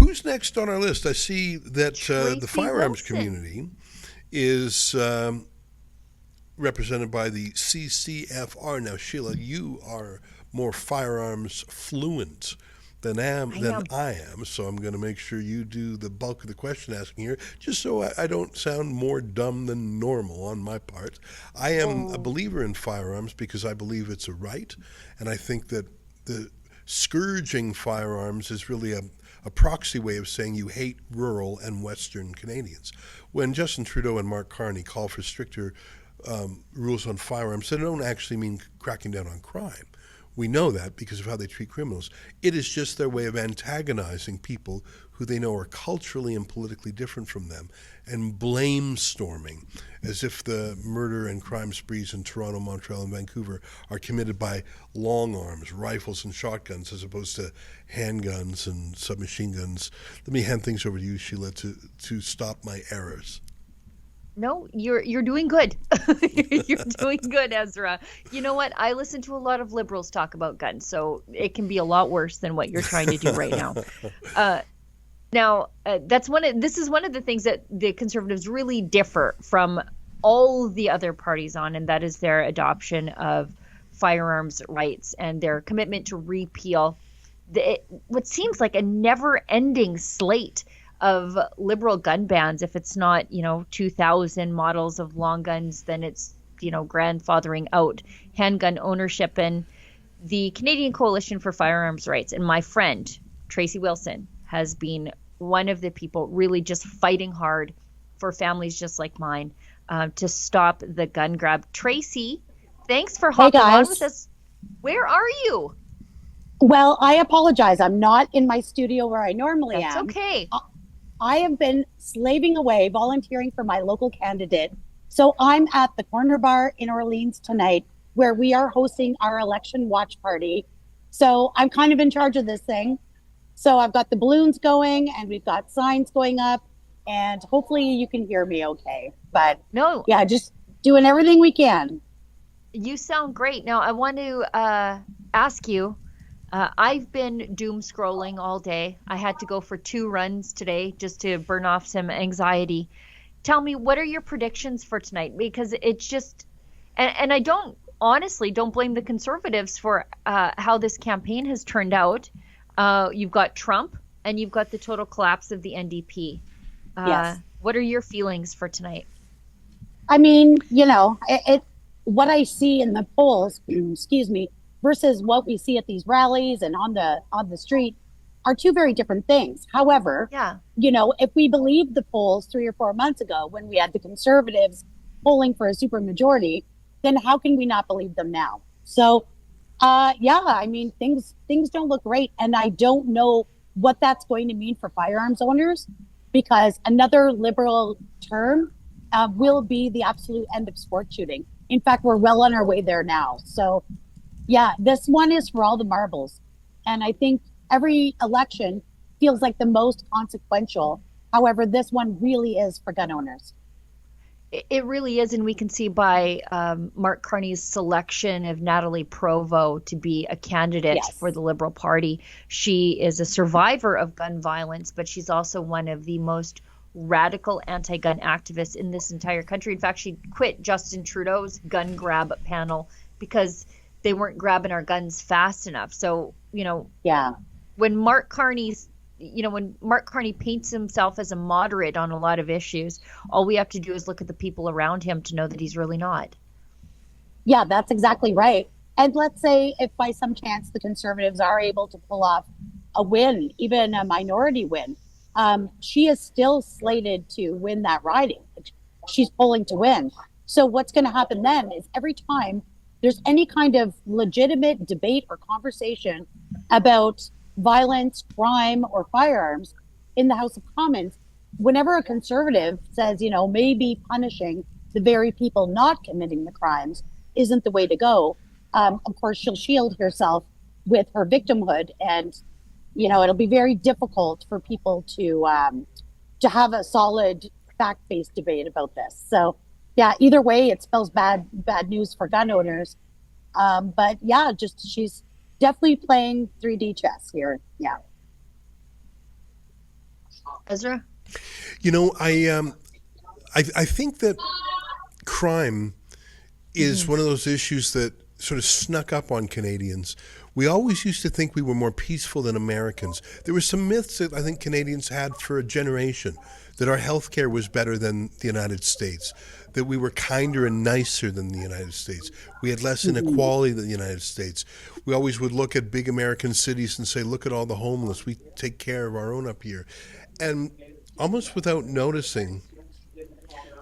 Who's next on our list? I see that the Tracy firearms Wilson. community is represented by the CCFR. Now, Sheila, you are more firearms fluent I than am. I am, so I'm going to make sure you do the bulk of the question asking here, just so I don't sound more dumb than normal on my part. I am a Oh, believer in firearms because I believe it's a right, and I think that the scourging firearms is really a proxy way of saying you hate rural and Western Canadians. When Justin Trudeau and Mark Carney call for stricter rules on firearms, they don't actually mean cracking down on crime. We know that because of how they treat criminals. It is just their way of antagonizing people who they know are culturally and politically different from them and blame storming as if the murder and crime sprees in Toronto, Montreal, and Vancouver are committed by long arms, rifles, and shotguns as opposed to handguns and submachine guns. Let me hand things over to you, Sheila, to stop my errors. no, you're doing good. You're doing good, Ezra. You know what? I listen to a lot of liberals talk about guns, so it can be a lot worse than what you're trying to do right now. Uh, this is one of the things that the conservatives really differ from all the other parties on, and that is their adoption of firearms rights and their commitment to repeal what seems like a never-ending slate of liberal gun bans. If it's not, 2000 models of long guns, then it's, grandfathering out handgun ownership. And the Canadian Coalition for Firearms Rights and my friend Tracy Wilson has been one of the people really just fighting hard for families just like mine, to stop the gun grab. Tracy, thanks for Hey hopping on with guys. us. Where are you? Well, I apologize. I'm not in my studio where I normally That's am. okay. I I have been slaving away, volunteering for my local candidate. So I'm at the Corner Bar in Orleans tonight, where we are hosting our election watch party. So I'm kind of in charge of this thing. So I've got the balloons going and we've got signs going up, and hopefully you can hear me okay. But No, yeah, just doing everything we can. you sound great. Now, I want to ask you. I've been doom scrolling all day. I had to go for 2 runs today just to burn off some anxiety. Tell me, what are your predictions for tonight? Because it's just, and I don't honestly don't blame the conservatives for how this campaign has turned out. You've got Trump and you've got the total collapse of the NDP. Yes. What are your feelings for tonight? I mean, what I see in the polls, excuse me, versus what we see at these rallies and on the street are two very different things. However, Yeah. if we believe the polls 3 or 4 months ago when we had the conservatives polling for a supermajority, then how can we not believe them now? So, yeah, I mean, things don't look great, and I don't know what that's going to mean for firearms owners, because another liberal term will be the absolute end of sport shooting. In fact, we're well on our way there now. So, yeah, this one is for all the marbles. And I think every election feels like the most consequential. However, this one really is for gun owners. It really is, and we can see by Mark Carney's selection of Natalie Provo to be a candidate for Yes. the Liberal Party. She is a survivor of gun violence, but she's also one of the most radical anti-gun activists in this entire country. In fact, she quit Justin Trudeau's gun grab panel because they weren't grabbing our guns fast enough. So, Yeah. when Mark Carney's when Mark Carney paints himself as a moderate on a lot of issues, all we have to do is look at the people around him to know that he's really not. Yeah, that's exactly right. And let's say if by some chance the conservatives are able to pull off a win, even a minority win, she is still slated to win that riding. She's polling to win. So what's going to happen then is every time there's any kind of legitimate debate or conversation about violence, crime, or firearms in the House of Commons, whenever a conservative says, maybe punishing the very people not committing the crimes isn't the way to go, of course, she'll shield herself with her victimhood, and it'll be very difficult for people to have a solid fact-based debate about this. So, yeah, either way, it spells bad news for gun owners. But yeah, just she's definitely playing 3D chess here. Yeah. Ezra? You know, I think that crime is Hmm. one of those issues that sort of snuck up on Canadians. We always used to think we were more peaceful than Americans. There were some myths that I think Canadians had for a generation, that our health care was better than the United States, that we were kinder and nicer than the United States. We had less Mhm. inequality than the United States. We always would look at big American cities and say, look at all the homeless. We take care of our own up here. And almost without noticing,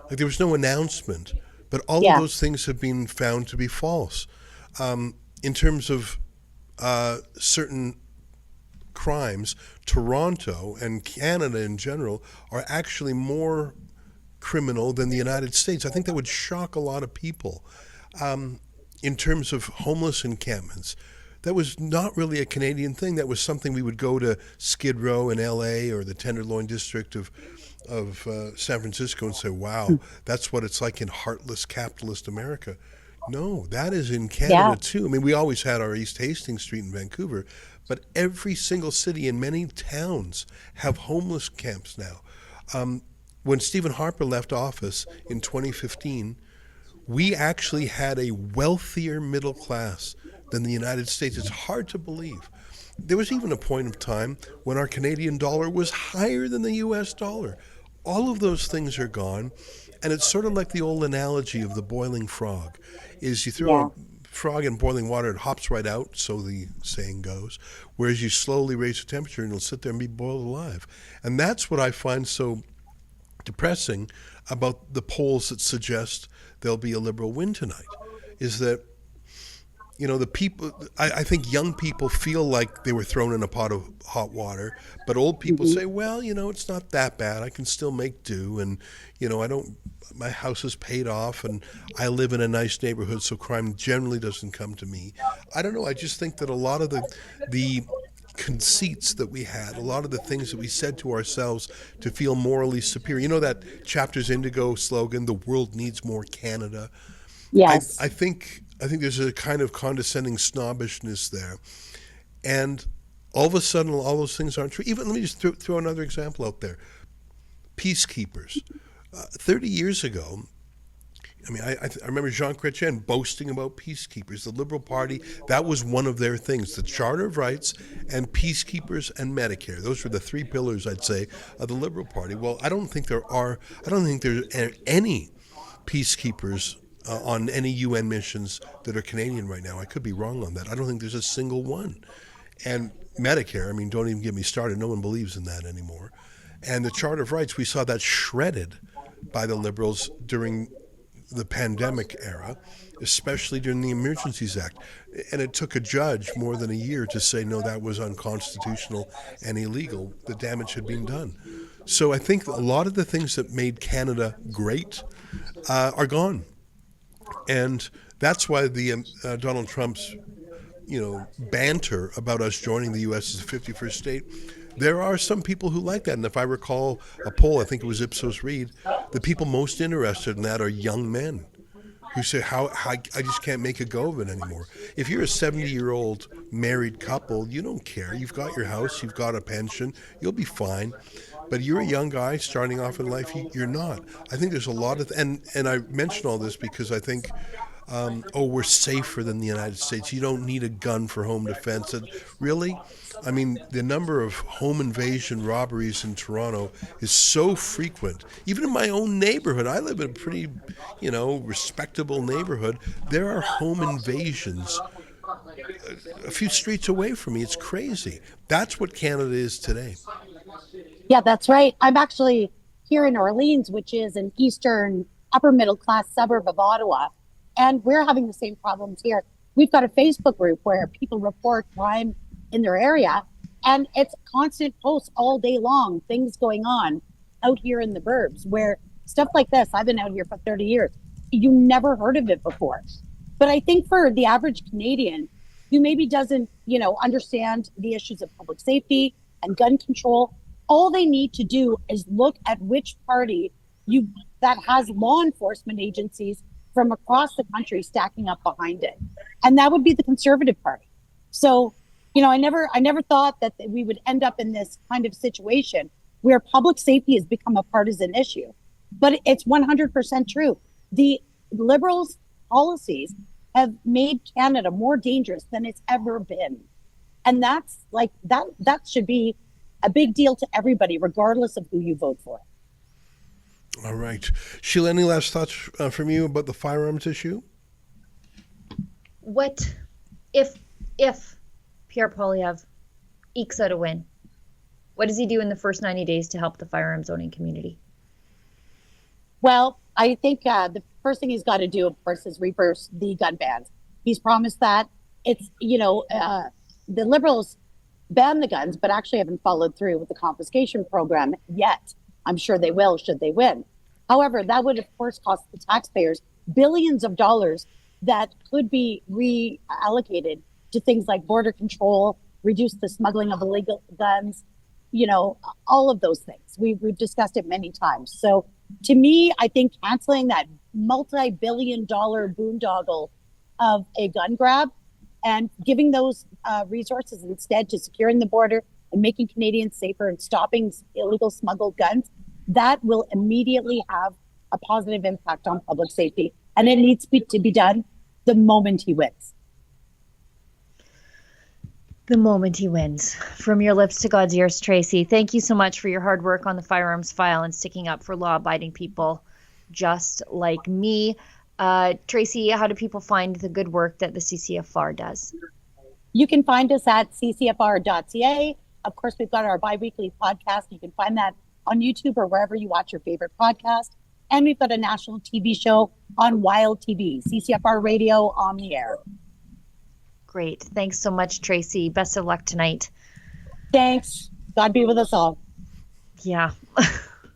like there was no announcement, but all of Yeah, those things have been found to be false. In terms of certain crimes, Toronto and Canada in general are actually more criminal than the United States. I think that would shock a lot of people. In terms of homeless encampments, that was not really a Canadian thing. That was something we would go to Skid Row in LA or the Tenderloin district of San Francisco and say, wow, that's what it's like in heartless capitalist America. No, that is in yeah, Canada too. I mean, we always had our East Hastings Street in Vancouver, but every single city and many towns have homeless camps now. Um, when Stephen Harper left office in 2015, we actually had a wealthier middle class than the United States. It's hard to believe. There was even a point of time when our Canadian dollar was higher than the US dollar. All of those things are gone, and it's sort of like the old analogy of the boiling frog. Is you throw a yeah. frog in boiling water, it hops right out, so the saying goes, whereas you slowly raise the temperature and it'll sit there and be boiled alive. And that's what I find so depressing about the polls that suggest there'll be a liberal win tonight, is that the people, I think young people feel like they were thrown in a pot of hot water, but old people Hmm. say, well, it's not that bad. I can still make do. And, I don't, my house is paid off and I live in a nice neighborhood, so crime generally doesn't come to me. I don't know. I just think that a lot of the conceits that we had, a lot of the things that we said to ourselves to feel morally superior. You know that Chapters Indigo slogan, the world needs more Canada. I, Yes. I think I think there's a kind of condescending snobbishness there, and all of a sudden, all those things aren't true. Even let me just throw another example out there: peacekeepers. 30 years ago, I mean, I remember Jean Chrétien boasting about peacekeepers. The Liberal Party, that was one of their things: the Charter of Rights and peacekeepers and Medicare. Those were the three pillars, I'd say, of the Liberal Party. Well, I don't think there are. I don't think there's any peacekeepers on any UN missions that are Canadian right now. I could be wrong on that. I don't think there's a single one. And Medicare, I mean, don't even get me started. No one believes in that anymore. And the Charter of Rights, we saw that shredded by the Liberals during the pandemic era, especially during the Emergencies Act. And it took a judge more than a year to say, no, that was unconstitutional and illegal. The damage had been done. So I think a lot of the things that made Canada great are gone. And that's why the Donald Trump's banter about us joining the U.S. as the 51st state. There are some people who like that, and if I recall a poll, I think it was Ipsos Reid, the people most interested in that are young men who say, "How I just can't make a go of it anymore." If you're a 70-year-old married couple, you don't care. You've got your house, you've got a pension, you'll be fine. But you're a young guy starting off in life. You're not. I think there's a lot of, and I mention all this because I think we're safer than the United States. You don't need a gun for home defense. And really, I mean, the number of home invasion robberies in Toronto is so frequent. Even in my own neighborhood, I live in a pretty, respectable neighborhood. There are home invasions a few streets away from me. It's crazy. That's what Canada is today. Yeah, that's right. I'm actually here in Orleans, which is an eastern upper middle class suburb of Ottawa. And we're having the same problems here. We've got a Facebook group where people report crime in their area, and it's constant posts all day long, things going on out here in the burbs where stuff like this, I've been out here for 30 years. You never heard of it before. But I think for the average Canadian who maybe doesn't, understand the issues of public safety and gun control, all they need to do is look at which party you that has law enforcement agencies from across the country stacking up behind it. And that would be the Conservative Party. So, I never thought that we would end up in this kind of situation where public safety has become a partisan issue. But it's 100% true. The Liberals' policies have made Canada more dangerous than it's ever been. And that's like, that should be a big deal to everybody, regardless of who you vote for. All right. Sheila, any last thoughts from you about the firearms issue? What if Pierre Poilievre ekes out a win? What does he do in the first 90 days to help the firearms owning community? Well, I think the first thing he's got to do, of course, is reverse the gun bans. He's promised that. It's, the Liberals banned the guns, but actually haven't followed through with the confiscation program yet. I'm sure they will, should they win. However, that would, of course, cost the taxpayers billions of dollars that could be reallocated to things like border control, reduce the smuggling of illegal guns, all of those things. We've discussed it many times. So to me, I think canceling that multi-billion-dollar boondoggle of a gun grab and giving those resources instead to securing the border and making Canadians safer and stopping illegal smuggled guns, that will immediately have a positive impact on public safety. And it needs to be done the moment he wins. The moment he wins. From your lips to God's ears, Tracy, thank you so much for your hard work on the firearms file and sticking up for law-abiding people just like me. Tracy, how do people find the good work that the CCFR does? You can find us at ccfr.ca. Of course, we've got our bi-weekly podcast. You can find that on YouTube or wherever you watch your favorite podcast. And we've got a national TV show on Wild TV, CCFR Radio on the air. Great. Thanks so much, Tracy. Best of luck tonight. Thanks. God be with us all. Yeah.